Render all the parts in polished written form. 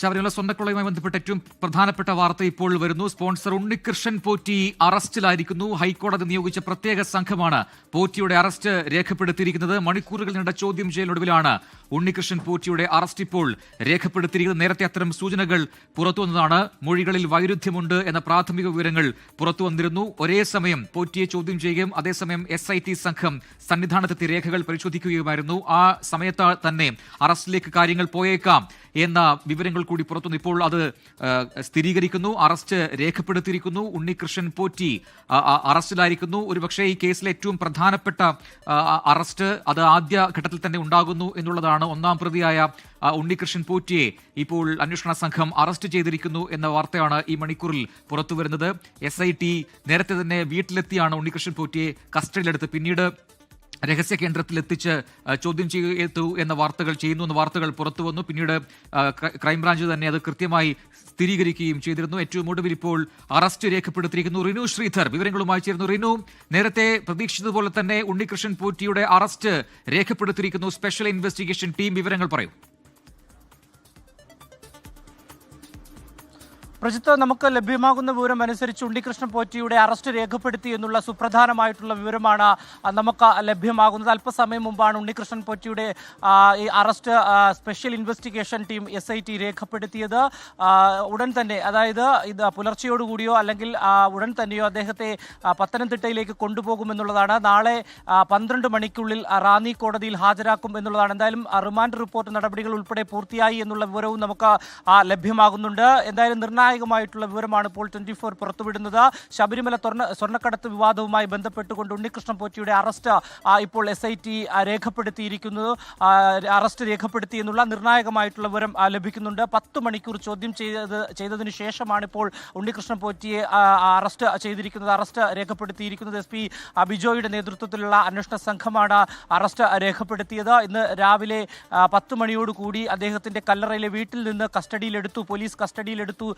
ശബരിമല സ്വർണ്ണക്കൊള്ളയുമായി ബന്ധപ്പെട്ട ഏറ്റവും പ്രധാനപ്പെട്ട വാർത്ത ഇപ്പോൾ വരുന്നു. സ്പോൺസർ ഉണ്ണികൃഷ്ണൻ പോറ്റി അറസ്റ്റിലായിരിക്കുന്നു. ഹൈക്കോടതി നിയോഗിച്ച പ്രത്യേക സംഘമാണ് പോറ്റിയുടെ അറസ്റ്റ് രേഖപ്പെടുത്തിയിരിക്കുന്നത്. മണിക്കൂറുകൾ നീണ്ട ചോദ്യം ചെയ്യലൊടുവിലാണ് ഉണ്ണികൃഷ്ണൻ പോറ്റിയുടെ അറസ്റ്റ് ഇപ്പോൾ രേഖപ്പെടുത്തിയിരിക്കുന്നത്. നേരത്തെ അത്തരം സൂചനകൾ പുറത്തുവന്നതാണ്. മൊഴികളിൽ വൈരുദ്ധ്യമുണ്ട് എന്ന പ്രാഥമിക വിവരങ്ങൾ പുറത്തുവന്നിരുന്നു. ഒരേ സമയം പോറ്റിയെ ചോദ്യം ചെയ്യുകയും അതേസമയം SIT സംഘം സന്നിധാനത്തെത്തി രേഖകൾ പരിശോധിക്കുകയുമായിരുന്നു. ആ സമയത്ത് തന്നെ അറസ്റ്റിലേക്ക് കാര്യങ്ങൾ പോയേക്കാം എന്ന വിവരങ്ങൾ കൂടി പുറത്തുനിന്ന് ഇപ്പോൾ അത് സ്ഥിരീകരിക്കുന്നു. അറസ്റ്റ് രേഖപ്പെടുത്തിയിരിക്കുന്നു. ഉണ്ണികൃഷ്ണൻ പോറ്റി അറസ്റ്റിലായിരിക്കുന്നു. ഒരുപക്ഷെ ഈ കേസിലെ ഏറ്റവും പ്രധാനപ്പെട്ട അറസ്റ്റ് അത് ആദ്യ ഘട്ടത്തിൽ തന്നെ ഉണ്ടാകുന്നു എന്നുള്ളതാണ്. ഒന്നാം പ്രതിയായ ഉണ്ണികൃഷ്ണൻ പോറ്റിയെ ഇപ്പോൾ അന്വേഷണ സംഘം അറസ്റ്റ് ചെയ്തിരിക്കുന്നു എന്ന വാർത്തയാണ് ഈ മണിക്കൂറിൽ പുറത്തുവരുന്നത്. SIT നേരത്തെ തന്നെ വീട്ടിലെത്തിയാണ് ഉണ്ണികൃഷ്ണൻ പോറ്റിയെ കസ്റ്റഡിയിലെടുത്ത് പിന്നീട് രഹസ്യ കേന്ദ്രത്തിൽ എത്തിച്ച് ചോദ്യം ചെയ്തു എന്ന വാർത്തകൾ പുറത്തു വന്നു. പിന്നീട് ക്രൈംബ്രാഞ്ച് തന്നെ അത് കൃത്യമായി സ്ഥിരീകരിക്കുകയും ചെയ്തിരുന്നു. ഏറ്റവും ഒടുവിൽ ഇപ്പോൾ അറസ്റ്റ് രേഖപ്പെടുത്തിയിരിക്കുന്നു. റിനു ശ്രീധർ വിവരങ്ങളുമായി ചേരുന്നു. റിനു, നേരത്തെ പ്രതീക്ഷിച്ചതുപോലെ തന്നെ ഉണ്ണികൃഷ്ണൻ പോറ്റിയുടെ അറസ്റ്റ് രേഖപ്പെടുത്തിയിരിക്കുന്നു. സ്പെഷ്യൽ ഇൻവെസ്റ്റിഗേഷൻ ടീം വിവരങ്ങൾ പറയും. പ്രജിത്ത്, നമുക്ക് ലഭ്യമാകുന്ന വിവരം അനുസരിച്ച് ഉണ്ണികൃഷ്ണൻ പോറ്റിയുടെ അറസ്റ്റ് രേഖപ്പെടുത്തി എന്നുള്ള സുപ്രധാനമായിട്ടുള്ള വിവരമാണ് നമുക്ക് ലഭ്യമാകുന്നത്. അല്പസമയം മുമ്പാണ് ഉണ്ണികൃഷ്ണൻ പോറ്റിയുടെ ഈ arrest special investigation team SIT രേഖപ്പെടുത്തിയത്. ഉടൻ തന്നെ, അതായത് ഇത് പുലർച്ചയോടുകൂടിയോ അല്ലെങ്കിൽ ഉടൻ തന്നെയോ അദ്ദേഹത്തെ പത്തനംതിട്ടയിലേക്ക് കൊണ്ടുപോകുമെന്നുള്ളതാണ്. നാളെ 12 മണിക്കുള്ളിൽ റാന്നി കോടതിയിൽ ഹാജരാക്കും എന്നുള്ളതാണ്. എന്തായാലും റിമാൻഡ് റിപ്പോർട്ട് നടപടികൾ ഉൾപ്പെടെ പൂർത്തിയായി എന്നുള്ള വിവരവും നമുക്ക് ലഭ്യമാകുന്നുണ്ട്. എന്തായാലും നിർണായകമായിട്ടുള്ള വിവരമാണ് ഇപ്പോൾ 24 പുറത്തുവിടുന്നത്. ശബരിമല സ്വർണ്ണക്കടത്ത് വിവാദവുമായി ബന്ധപ്പെട്ടുകൊണ്ട് ഉണ്ണികൃഷ്ണൻ പോറ്റിയുടെ അറസ്റ്റ് ഇപ്പോൾ SIT രേഖപ്പെടുത്തിയിരിക്കുന്നത്. അറസ്റ്റ് രേഖപ്പെടുത്തി എന്നുള്ള നിർണായകമായിട്ടുള്ള വിവരം ലഭിക്കുന്നുണ്ട്. 10 മണിക്കൂർ ചോദ്യം ചെയ്തതിനു ശേഷമാണ് ഇപ്പോൾ ഉണ്ണികൃഷ്ണൻ പോറ്റിയെ അറസ്റ്റ് ചെയ്തിരിക്കുന്നത്. അറസ്റ്റ് രേഖപ്പെടുത്തിയിരിക്കുന്നത് SP ബിജോയുടെ നേതൃത്വത്തിലുള്ള അന്വേഷണ സംഘമാണ് അറസ്റ്റ് രേഖപ്പെടുത്തിയത്. ഇന്ന് രാവിലെ 10 മണിയോടുകൂടി അദ്ദേഹത്തിന്റെ കല്ലറയിലെ വീട്ടിൽ നിന്ന് പോലീസ് കസ്റ്റഡിയിലെടുത്തു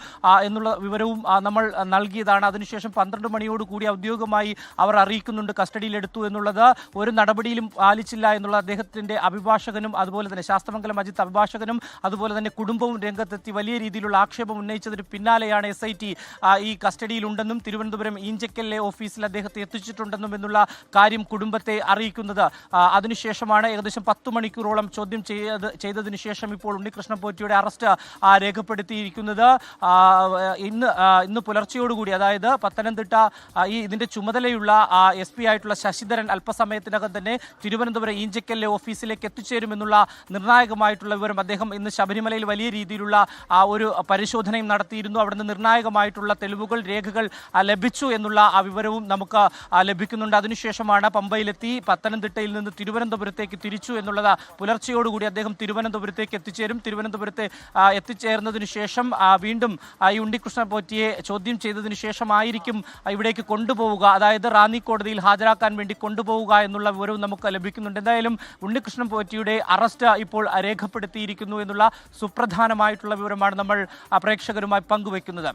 എന്നുള്ള വിവരവും നമ്മൾ നൽകിയതാണ്. അതിനുശേഷം 12 മണിയോടുകൂടി ഔദ്യോഗികമായി അവർ അറിയിക്കുന്നുണ്ട് കസ്റ്റഡിയിലെടുത്തു എന്നുള്ളത്. ഒരു നടപടിയിലും പാലിച്ചില്ല എന്നുള്ള അദ്ദേഹത്തിന്റെ അഭിഭാഷകനും അതുപോലെ തന്നെ ശാസ്തമംഗലം അജിത്ത് അഭിഭാഷകനും അതുപോലെ തന്നെ കുടുംബവും രംഗത്തെത്തി വലിയ രീതിയിലുള്ള ആക്ഷേപം ഉന്നയിച്ചതിന് പിന്നാലെയാണ് SIT ഈ കസ്റ്റഡിയിലുണ്ടെന്നും തിരുവനന്തപുരം ഈഞ്ചക്കലിലെ ഓഫീസിൽ അദ്ദേഹത്തെ എത്തിച്ചിട്ടുണ്ടെന്നും എന്നുള്ള കാര്യം കുടുംബത്തെ അറിയിക്കുന്നത്. അതിനുശേഷമാണ് ഏകദേശം 10 മണിക്കൂറോളം ചോദ്യം ചെയ്തതിനു ശേഷം ഇപ്പോൾ ഉണ്ണികൃഷ്ണൻ പോറ്റിയുടെ അറസ്റ്റ് രേഖപ്പെടുത്തിയിരിക്കുന്നത്. ഇന്ന് പുലർച്ചയോടുകൂടി, അതായത് പത്തനംതിട്ട ഇതിന്റെ ചുമതലയുള്ള SP ആയിട്ടുള്ള ശശിധരൻ അല്പസമയത്തിനകം തന്നെ തിരുവനന്തപുരം ഈഞ്ചക്കലിലെ ഓഫീസിലേക്ക് എത്തിച്ചേരുമെന്നുള്ള നിർണായകമായിട്ടുള്ള വിവരം. അദ്ദേഹം ഇന്ന് ശബരിമലയിൽ വലിയ രീതിയിലുള്ള ഒരു പരിശോധനയും നടത്തിയിരുന്നു. അവിടുന്ന് നിർണായകമായിട്ടുള്ള തെളിവുകൾ, രേഖകൾ ലഭിച്ചു എന്നുള്ള ആ വിവരവും നമുക്ക് ലഭിക്കുന്നുണ്ട്. അതിനുശേഷമാണ് പമ്പയിലെത്തി പത്തനംതിട്ടയിൽ നിന്ന് തിരുവനന്തപുരത്തേക്ക് തിരിച്ചു എന്നുള്ളത്. പുലർച്ചയോടുകൂടി അദ്ദേഹം തിരുവനന്തപുരത്തേക്ക് എത്തിച്ചേരും. തിരുവനന്തപുരത്തെ എത്തിച്ചേർന്നതിനു ശേഷം വീണ്ടും ഈ ഉണ്ണികൃഷ്ണൻ പോറ്റിയെ ചോദ്യം ചെയ്തതിനു ശേഷമായിരിക്കും ഇവിടേക്ക് കൊണ്ടുപോവുക, അതായത് റാന്നി കോടതിയിൽ ഹാജരാക്കാൻ വേണ്ടി കൊണ്ടുപോവുക എന്നുള്ള വിവരവും നമുക്ക് ലഭിക്കുന്നുണ്ട്. എന്തായാലും ഉണ്ണികൃഷ്ണൻ പോറ്റിയുടെ അറസ്റ്റ് ഇപ്പോൾ രേഖപ്പെടുത്തിയിരിക്കുന്നു എന്നുള്ള സുപ്രധാനമായിട്ടുള്ള വിവരമാണ് നമ്മൾ പ്രേക്ഷകരുമായി പങ്കുവയ്ക്കുന്നത്.